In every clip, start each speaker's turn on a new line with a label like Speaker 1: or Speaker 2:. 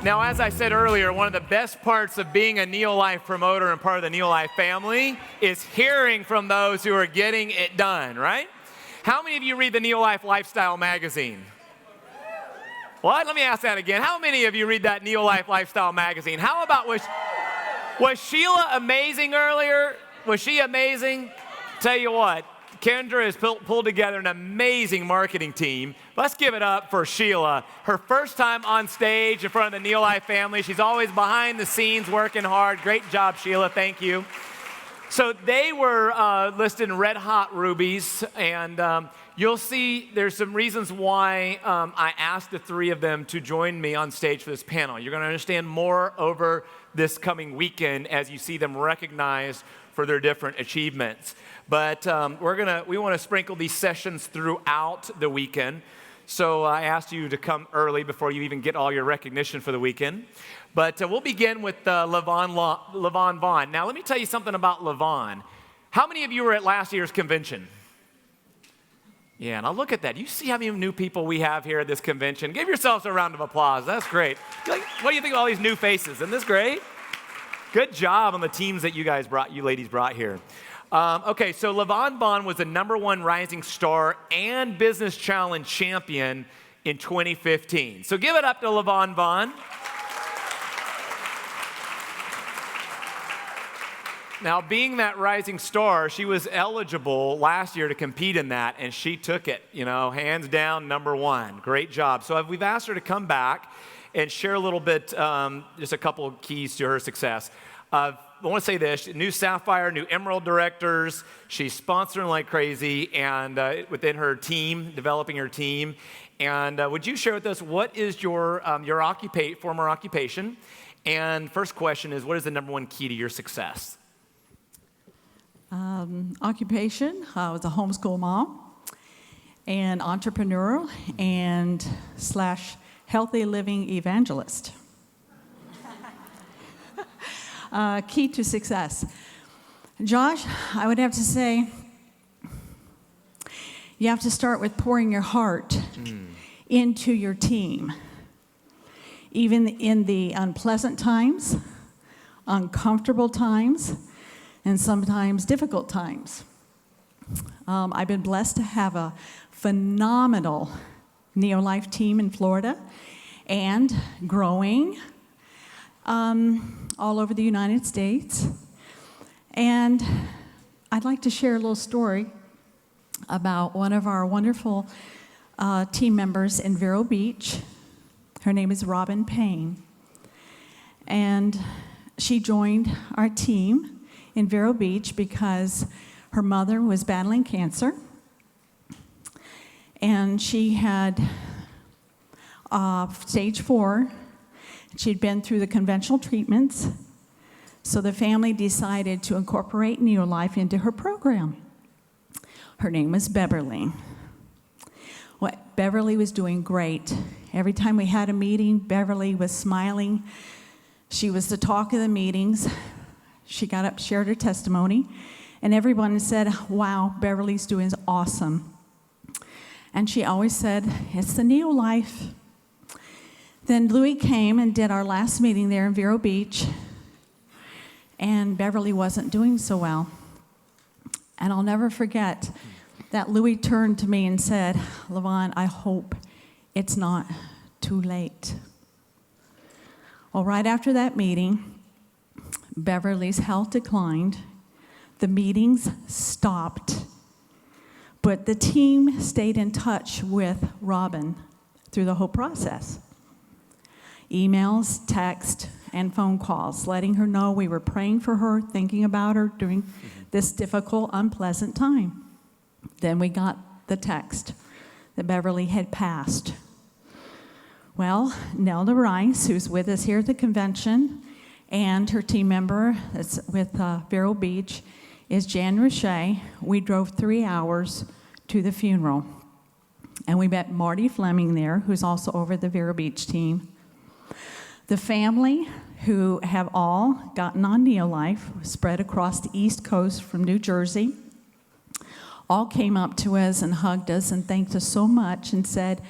Speaker 1: Now, as I said earlier, one of the best parts of being a NeoLife promoter and part of the NeoLife family is hearing from those who are getting it done, right? How many of you read the NeoLife Lifestyle magazine? What? Let me ask that again. How many of you read that NeoLife Lifestyle magazine? How about, was Sheila amazing earlier? Was she amazing? Tell you what, Kendra has pulled together an amazing marketing team. Let's give it up for Sheila. Her first time on stage in front of the NeoLife family. She's always behind the scenes working hard. Great job, Sheila. Thank you. So they were listed in Red Hot Rubies, and you'll see there's some reasons why I asked the three of them to join me on stage for this panel. You're going to understand more over this coming weekend as you see them recognized for their different achievements. But we want to sprinkle these sessions throughout the weekend. So I asked you to come early before you even get all your recognition for the weekend. But we'll begin with LaVon Vaughn. Now, let me tell you something about LaVon. How many of you were at last year's convention? Yeah, now look at that. You see how many new people we have here at this convention? Give yourselves a round of applause. That's great. What do you think of all these new faces? Isn't this great? Good job on the teams that you ladies brought here. Okay, so LaVon Vaughn was the #1 Rising Star and Business Challenge champion in 2015. So give it up to LaVon Vaughn. Now, being that rising star, she was eligible last year to compete in that, and she took it, hands down, #1. Great job. So we've asked her to come back and share a little bit, just a couple of keys to her success. I want to say this, new Sapphire, new Emerald directors. She's sponsoring like crazy and within her team, developing her team. And would you share with us, what is your former occupation? And first question is, what is the #1 key to your success?
Speaker 2: Occupation, I was a homeschool mom and entrepreneur and / healthy living evangelist. Key to success. Josh, I would have to say, you have to start with pouring your heart into your team. Even in the unpleasant times, uncomfortable times, and sometimes difficult times. I've been blessed to have a phenomenal NeoLife team in Florida and growing all over the United States. And I'd like to share a little story about one of our wonderful team members in Vero Beach. Her name is Robin Payne. And she joined our team in Vero Beach because her mother was battling cancer, and she had stage 4. She'd been through the conventional treatments, so the family decided to incorporate NeoLife into her program. Her name was Beverly. Beverly was doing great. Every time we had a meeting, Beverly was smiling. She was the talk of the meetings. She got up, shared her testimony, and everyone said, wow, Beverly's doing awesome. And she always said, it's the NeoLife. Then Louis came and did our last meeting there in Vero Beach, and Beverly wasn't doing so well. And I'll never forget that Louis turned to me and said, LaVon, I hope it's not too late. Well, right after that meeting, Beverly's health declined, the meetings stopped, but the team stayed in touch with Robin through the whole process. Emails, text, and phone calls, letting her know we were praying for her, thinking about her during this difficult, unpleasant time. Then we got the text that Beverly had passed. Well, Nelda Rice, who's with us here at the convention, and her team member that's with Vero Beach is Jan Roche. We drove 3 hours to the funeral. And we met Marty Fleming there, who's also over the Vero Beach team. The family, who have all gotten on NeoLife, spread across the East Coast from New Jersey, all came up to us and hugged us and thanked us so much and said,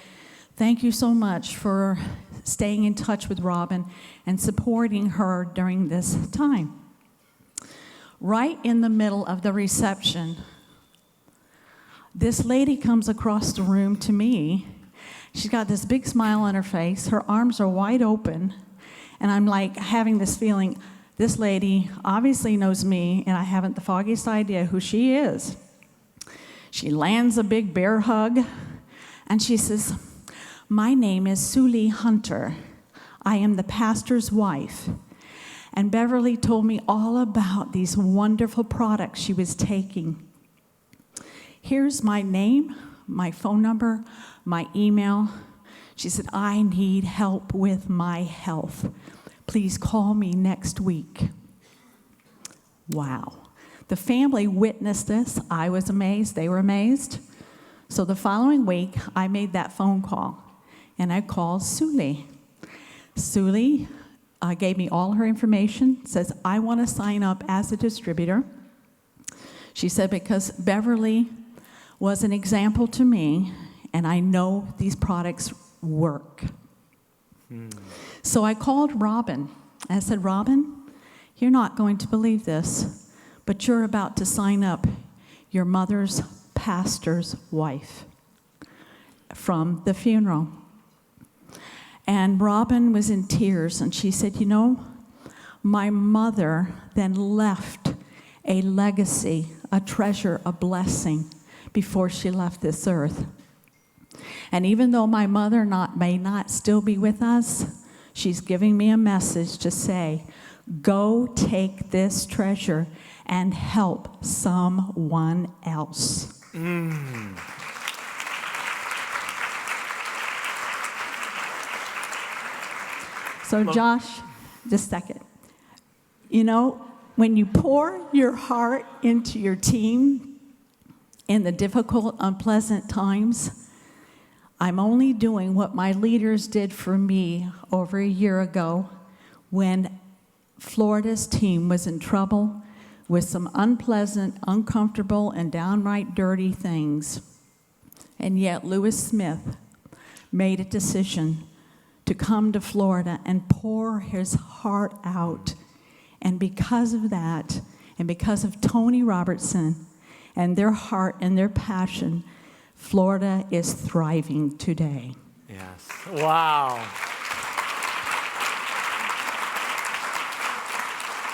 Speaker 2: thank you so much for staying in touch with Robin and supporting her during this time. Right in the middle of the reception, this lady comes across the room to me. She's got this big smile on her face. Her arms are wide open. And I'm like having this feeling, this lady obviously knows me, and I haven't the foggiest idea who she is. She lands a big bear hug, and she says, "My name is Suli Hunter. I am the pastor's wife." And Beverly told me all about these wonderful products she was taking. Here's my name, my phone number, my email. She said, "I need help with my health. Please call me next week." Wow. The family witnessed this. I was amazed. They were amazed. So the following week, I made that phone call, and I called Suli. Suli gave me all her information, says, "I want to sign up as a distributor." She said, "Because Beverly was an example to me, and I know these products work." So I called Robin. I said, "Robin, you're not going to believe this, but you're about to sign up your mother's pastor's wife from the funeral." And Robin was in tears, and she said, "You know, my mother then left a legacy, a treasure, a blessing before she left this earth. And even though my mother may not still be with us, she's giving me a message to say, go take this treasure and help someone else." So Josh, just a second. You know, when you pour your heart into your team in the difficult, unpleasant times, I'm only doing what my leaders did for me over a year ago when Florida's team was in trouble with some unpleasant, uncomfortable, and downright dirty things. And yet Lewis Smith made a decision to come to Florida and pour his heart out. And because of that, and because of Tony Robertson and their heart and their passion, Florida is thriving today.
Speaker 1: Yes. Wow.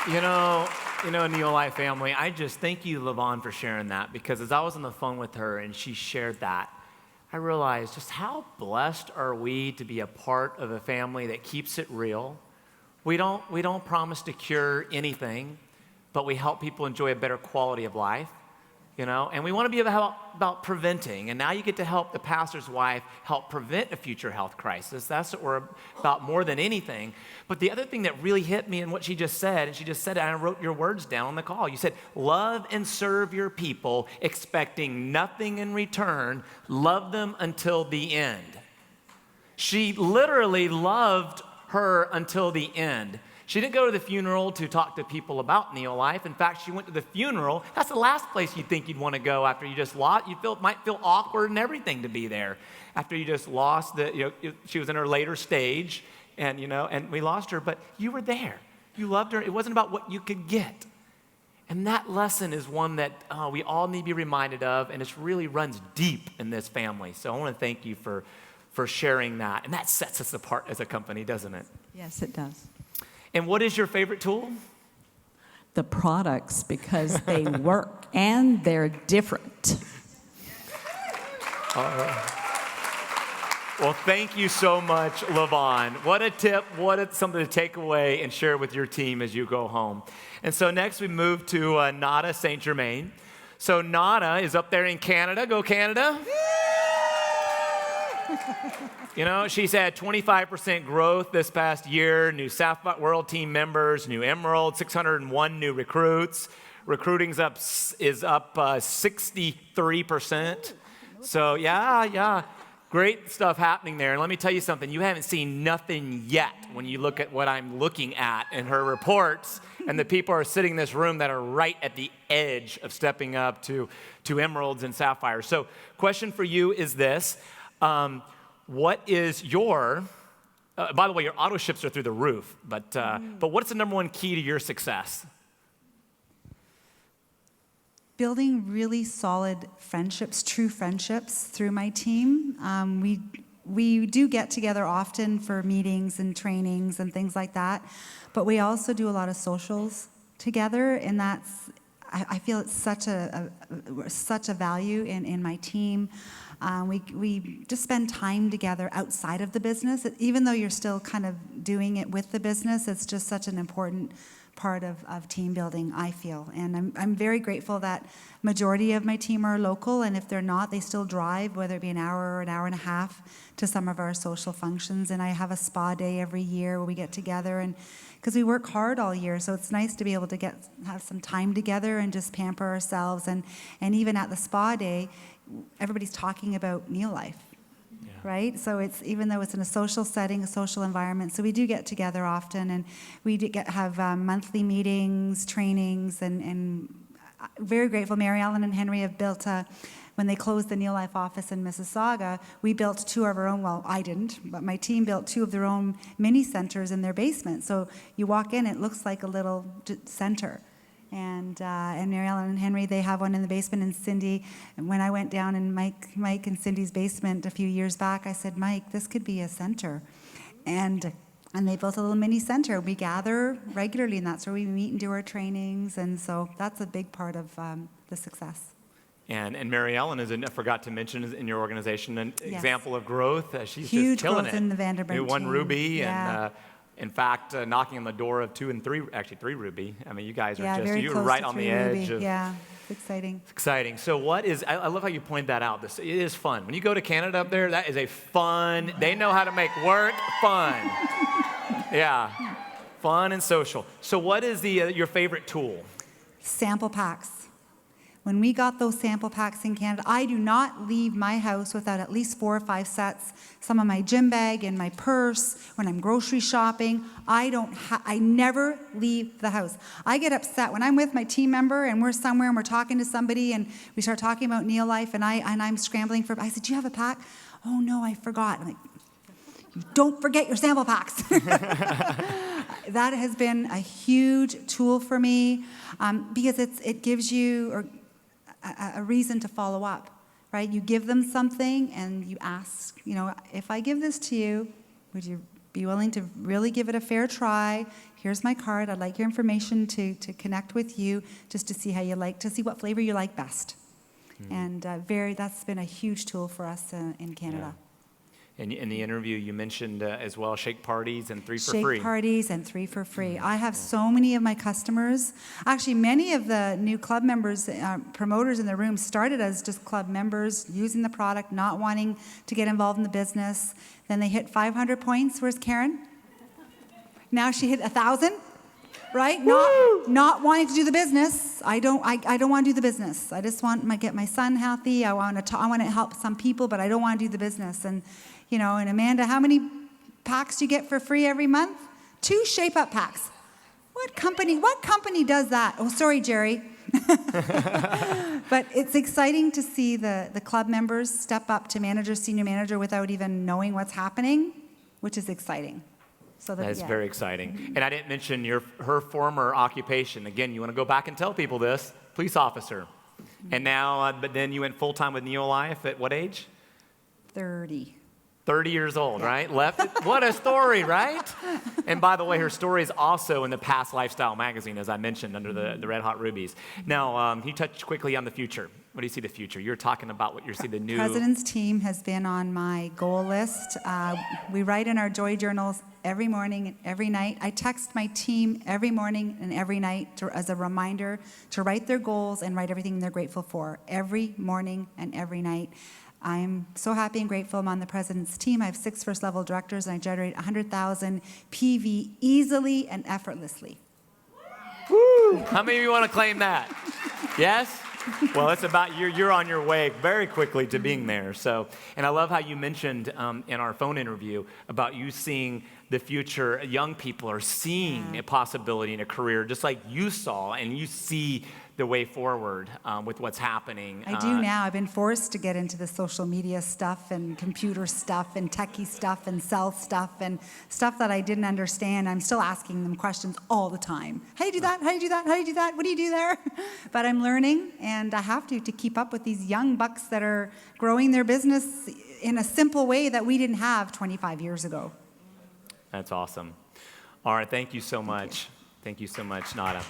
Speaker 1: You know, NeoLife family, I just thank you, LaVon, for sharing that, because as I was on the phone with her and she shared that, I realized just how blessed are we to be a part of a family that keeps it real. We don't promise to cure anything, but we help people enjoy a better quality of life. And we want to be about preventing. And now you get to help the pastor's wife help prevent a future health crisis. That's what we're about more than anything. But the other thing that really hit me in what she just said, and she just said it, and I wrote your words down on the call. You said, love and serve your people, expecting nothing in return. Love them until the end. She literally loved her until the end. She didn't go to the funeral to talk to people about NeoLife. In fact, she went to the funeral. That's the last place you'd think you'd want to go after you just lost. Might feel awkward and everything to be there after you just lost. She was in her later stage, and we lost her. But you were there. You loved her. It wasn't about what you could get. And that lesson is one that we all need to be reminded of, and it really runs deep in this family. So I want to thank you for sharing that. And that sets us apart as a company, doesn't it?
Speaker 2: Yes, it does.
Speaker 1: And what is your favorite tool?
Speaker 2: The products, because they work and they're different.
Speaker 1: All right. Well, thank you so much, LaVon. What a tip, something to take away and share with your team as you go home. And so next we move to Nada Saint-Germain. So Nada is up there in Canada. Go Canada. She's had 25% growth this past year, new Sapphire World team members, new Emerald, 601 new recruits. Recruiting's is up 63%. So yeah, great stuff happening there. And let me tell you something, you haven't seen nothing yet when you look at what I'm looking at in her reports, and the people are sitting in this room that are right at the edge of stepping up to Emeralds and Sapphires. So question for you is this. What is your By the way, your auto ships are through the roof, but what's the number one key to your success?
Speaker 3: Building really solid friendships, true friendships through my team. We do get together often for meetings and trainings and things like that, but we also do a lot of socials together, and I feel it's such a value in my team. We just spend time together outside of the business. Even though you're still kind of doing it with the business, it's just such an important part of team building, I feel. And I'm very grateful that majority of my team are local, and if they're not, they still drive, whether it be an hour or an hour and a half, to some of our social functions. And I have a spa day every year where we get together, and because we work hard all year, so it's nice to be able to have some time together and just pamper ourselves. And even at the spa day, everybody's talking about NeoLife. Yeah. Right? So it's, even though it's in a social setting, a social environment, so we do get together often, and we have monthly meetings, trainings, and very grateful. Mary Ellen and Henry have built when they closed the NeoLife office in Mississauga, we built 2 of our own, well, I didn't, but my team built 2 of their own mini centers in their basement. So you walk in, it looks like a little center. And Mary Ellen and Henry, they have one in the basement. And Cindy, when I went down in Mike and Cindy's basement a few years back, I said, Mike, this could be a center. And they built a little mini center. We gather regularly, and that's where we meet and do our trainings. And so that's a big part of the success.
Speaker 1: And Mary Ellen I forgot to mention, is in your organization an example of growth. She's
Speaker 3: huge
Speaker 1: just killing
Speaker 3: growth
Speaker 1: it.
Speaker 3: in the Vanderbilt
Speaker 1: One
Speaker 3: team.
Speaker 1: Ruby, and in fact, knocking on the door of 2 and 3, actually 3 Ruby. I mean, you guys are you're right on the edge of.
Speaker 3: Yeah, it's exciting.
Speaker 1: It's exciting. So I love how you pointed that out. It is fun. When you go to Canada up there, that is a fun, they know how to make work fun. Yeah, fun and social. So what is your favorite tool?
Speaker 3: Sample packs. When we got those sample packs in Canada, I do not leave my house without at least 4 or 5 sets. Some of my gym bag in my purse, when I'm grocery shopping. I never leave the house. I get upset when I'm with my team member and we're somewhere and we're talking to somebody and we start talking about NeoLife and I'm scrambling I said, do you have a pack? Oh no, I forgot. I'm like, you don't forget your sample packs. That has been a huge tool for me because it gives you a reason to follow up, right? You give them something and you ask, if I give this to you, would you be willing to really give it a fair try? Here's my card. I'd like your information to connect with you just to see how you like, to see what flavor you like best. And that's been a huge tool for us in Canada.
Speaker 1: Yeah. In the interview, you mentioned as well shake parties and 3 for
Speaker 3: shake
Speaker 1: free.
Speaker 3: Shake parties and 3 for free. I have so many of my customers. Actually, many of the new club members, promoters in the room started as just club members, using the product, not wanting to get involved in the business. Then they hit 500 points. Where's Karen? Now she hit 1,000, right? Not wanting to do the business. I don't want to do the business. I just want to get my son healthy. I want to help some people, but I don't want to do the business. And and Amanda, how many packs do you get for free every month? 2 shape-up packs. What company does that? Oh, sorry, Jerry. But it's exciting to see the club members step up to manager, senior manager without even knowing what's happening, which is exciting. So
Speaker 1: that's very exciting. And I didn't mention her former occupation. Again, you want to go back and tell people this, police officer. And now, but then you went full-time with NeoLife at what age?
Speaker 3: 30
Speaker 1: years old, right? What a story, right? And by the way, her story is also in the Past Lifestyle magazine, as I mentioned, under the Red Hot Rubies. Now, can you touch quickly on the future? What do you see the future? You're talking about what you see the new...
Speaker 3: President's team has been on my goal list. We write in our joy journals every morning and every night. I text my team every morning and every night as a reminder to write their goals and write everything they're grateful for every morning and every night. I'm so happy and grateful I'm on the president's team. I have 6 first-level directors, and I generate 100,000 PV easily and effortlessly.
Speaker 1: Woo! How many of you want to claim that? Yes? Well, it's about you're on your way very quickly to being there. So, and I love how you mentioned in our phone interview about you seeing the future. Young people are seeing a possibility in a career, just like you saw, and you see the way forward with what's happening.
Speaker 3: I do now. I've been forced to get into the social media stuff and computer stuff and techie stuff and sales stuff and stuff that I didn't understand. I'm still asking them questions all the time. How do you do that? How do you do that? How do you do that? What do you do there? But I'm learning, and I have to keep up with these young bucks that are growing their business in a simple way that we didn't have 25 years ago.
Speaker 1: That's awesome. All right, thank you so much. Thank you so much, Nada.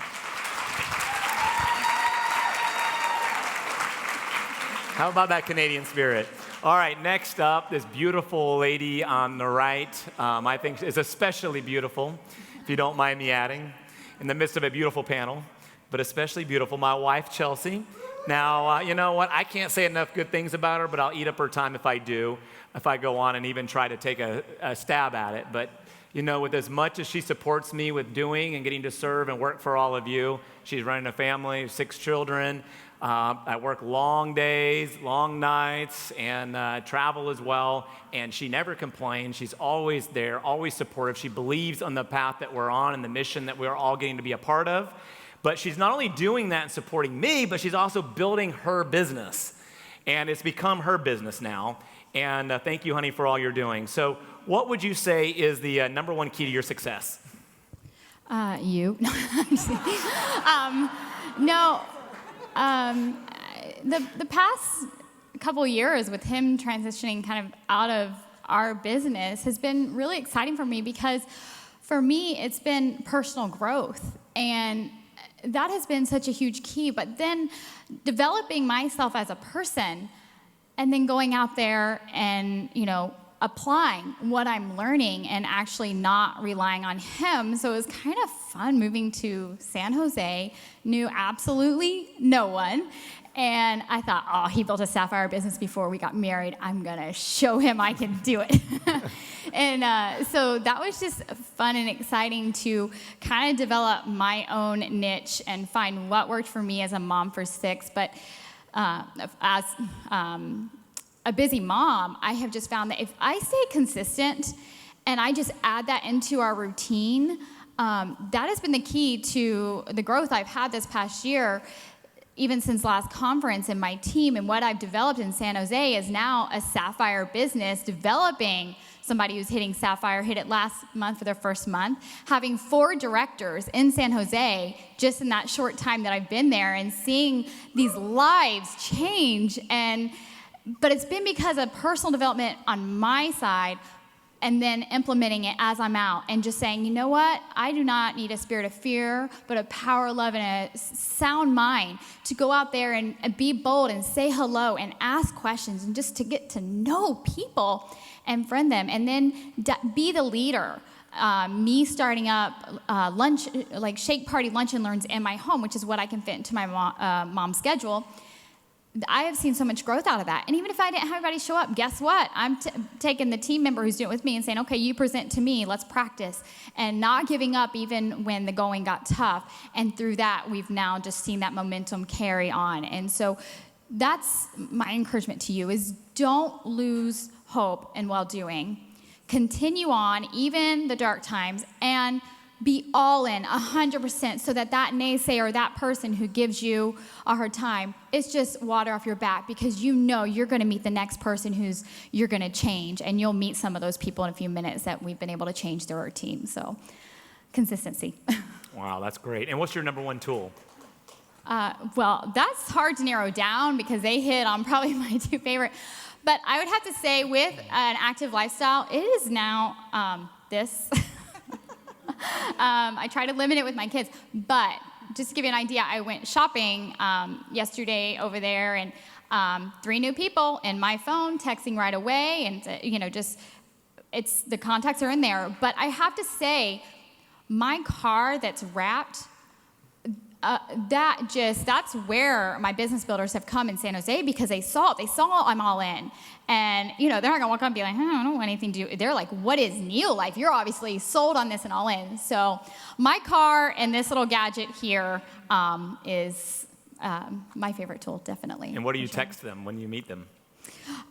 Speaker 1: How about that Canadian spirit? All right, next up, this beautiful lady on the right, I think is especially beautiful, if you don't mind me adding, in the midst of a beautiful panel, but especially beautiful, my wife, Chelsey. Now, you know what? I can't say enough good things about her, but I'll eat up her time if I do, if I go on and even try to take a stab at it. But, you know, with as much as she supports me with doing and getting to serve and work for all of you, she's running a family, 6 children. I work long days, long nights, and travel as well, and she never complains. She's always there, always supportive. She believes on the path that we're on and the mission that we're all getting to be a part of. But she's not only doing that and supporting me, but she's also building her business, and it's become her business now. And thank you, honey, for all you're doing. So what would you say is the number one key to your success?
Speaker 4: You. No. The past couple years with him transitioning kind of out of our business has been really exciting for me, because for me it's been personal growth, and that has been such a huge key. But then developing myself as a person, and then going out there and, you know, applying what I'm learning and actually not relying on him. So it was kind of fun moving to San Jose, knew absolutely no one. And I thought, oh, he built a sapphire business before we got married. I'm going to show him I can do it. And so that was just fun and exciting to kind of develop my own niche and find what worked for me as a mom for 6. But as a busy mom, I have just found that if I stay consistent and I just add that into our routine, that has been the key to the growth I've had this past year. Even since last conference, and my team and what I've developed in San Jose is now a sapphire business, developing somebody who's hitting sapphire, hit it last month for their first month, having 4 directors in San Jose just in that short time that I've been there, and seeing these lives change. But it's been because of personal development on my side, and then implementing it as I'm out and just saying, you know what? I do not need a spirit of fear, but a power, love, and a sound mind to go out there and be bold and say hello and ask questions and just to get to know people and friend them, and then be the leader. Me starting up lunch, like shake party lunch and learns in my home, which is what I can fit into my mom's schedule. I have seen so much growth out of that. And even if I didn't have anybody show up, guess what? I'm taking the team member who's doing it with me and saying, okay, you present to me, let's practice. And not giving up even when the going got tough. And through that, we've now just seen that momentum carry on. And so that's my encouragement to you, is don't lose hope in well-doing. Continue on, even the dark times, and be all in 100%, so that naysayer, that person who gives you a hard time, it's just water off your back, because you know you're going to meet the next person who's you're going to change, and you'll meet some of those people in a few minutes that we've been able to change through our team. So consistency.
Speaker 1: Wow, that's great. And what's your number one tool?
Speaker 4: Well, that's hard to narrow down, because they hit on probably my 2 favorite. But I would have to say, with an active lifestyle, it is now this. I try to limit it with my kids, but just to give you an idea, I went shopping yesterday over there, and 3 new people in my phone, texting right away, and it's the contacts are in there. But I have to say, my car that's wrapped, that's where my business builders have come in San Jose, because they saw I'm all in. And, they're not going to walk up and be like, I don't know anything to do. They're like, what is NeoLife? You're obviously sold on this and all in. So my car and this little gadget here is my favorite tool, definitely.
Speaker 1: And what do you text them when you meet them?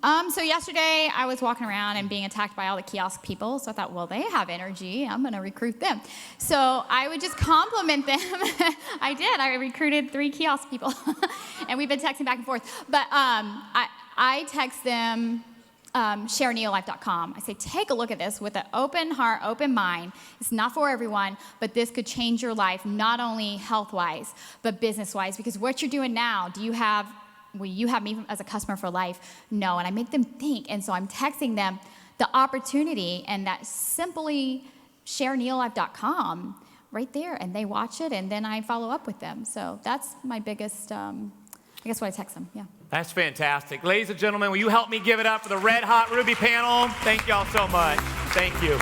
Speaker 4: So yesterday I was walking around and being attacked by all the kiosk people. So I thought, well, they have energy. I'm going to recruit them. So I would just compliment them. I did. I recruited 3 kiosk people. And we've been texting back and forth. But I text them, share NeoLife.com. I say, take a look at this with an open heart, open mind. It's not for everyone, but this could change your life, not only health-wise, but business-wise. Because what you're doing now, will you have me as a customer for life? No, and I make them think. And so I'm texting them the opportunity, and that simply share NeoLife.com right there, and they watch it, and then I follow up with them. So that's my biggest, I guess what I text them, yeah.
Speaker 1: That's fantastic. Ladies and gentlemen, will you help me give it up for the Red Hot Ruby panel? Thank y'all so much. Thank you.